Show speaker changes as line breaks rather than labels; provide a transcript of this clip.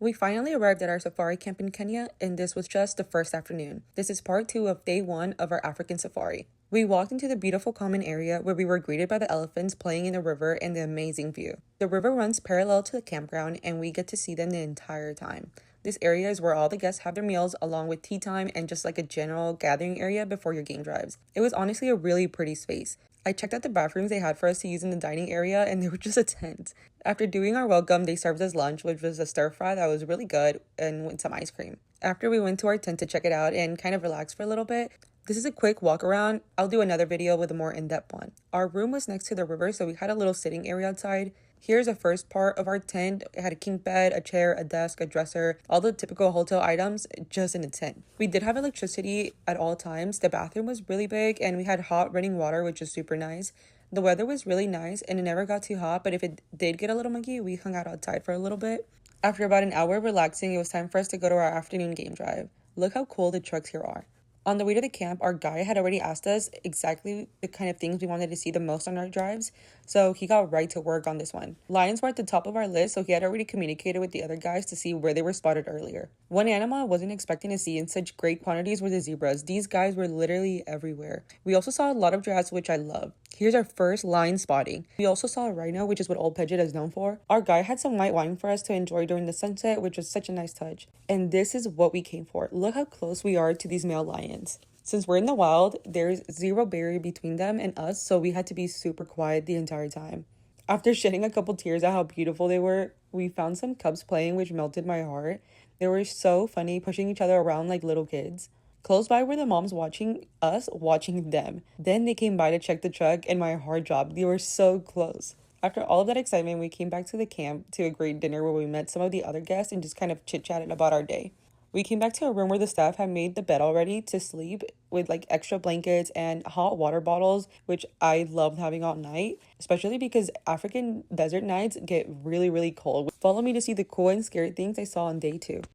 We finally arrived at our safari camp in Kenya, and this was just the first afternoon. This is part 2 of day 1 of our African safari. We walked into the beautiful common area where we were greeted by the elephants playing in the river and the amazing view. The river runs parallel to the campground, and we get to see them the entire time. This area is where all the guests have their meals along with tea time and just like a general gathering area before your game drives. It was honestly a really pretty space. I checked out the bathrooms they had for us to use in the dining area, and they were just a tent. After doing our welcome, they served us lunch, which was a stir fry that was really good, and with some ice cream. After we went to our tent to check it out and kind of relax for a little bit, this is a quick walk around. I'll do another video with a more in-depth one. Our room was next to the river, so we had a little sitting area outside. Here's the first part of our tent. It had a king bed, a chair, a desk, a dresser, all the typical hotel items just in a tent. We did have electricity at all times. The bathroom was really big, and we had hot running water, which is super nice. The weather was really nice, and it never got too hot, but if it did get a little muggy, we hung out outside for a little bit. After about an hour of relaxing, it was time for us to go to our afternoon game drive. Look how cool the trucks here are. On the way to the camp, our guide had already asked us exactly the kind of things we wanted to see the most on our drives, so he got right to work on this one. Lions were at the top of our list, so he had already communicated with the other guys to see where they were spotted earlier. One animal I wasn't expecting to see in such great quantities were the zebras. These guys were literally everywhere. We also saw a lot of giraffes, which I love. Here's our first lion spotting. We also saw a rhino, which is what Old Paget is known for. Our guide had some white wine for us to enjoy during the sunset, which was such a nice touch. And this is what we came for. Look how close we are to these male lions. Since we're in the wild, there's zero barrier between them and us, so we had to be super quiet the entire time. After shedding a couple tears at how beautiful they were, we found some cubs playing, which melted my heart. They were so funny, pushing each other around like little kids. Close by were the moms watching us, watching them. Then they came by to check the truck, and my heart dropped. They were so close. After all of that excitement, we came back to the camp to a great dinner where we met some of the other guests and just kind of chit-chatted about our day. We came back to a room where the staff had made the bed already to sleep with like extra blankets and hot water bottles, which I loved having all night, especially because African desert nights get really, really cold. Follow me to see the cool and scary things I saw on day 2.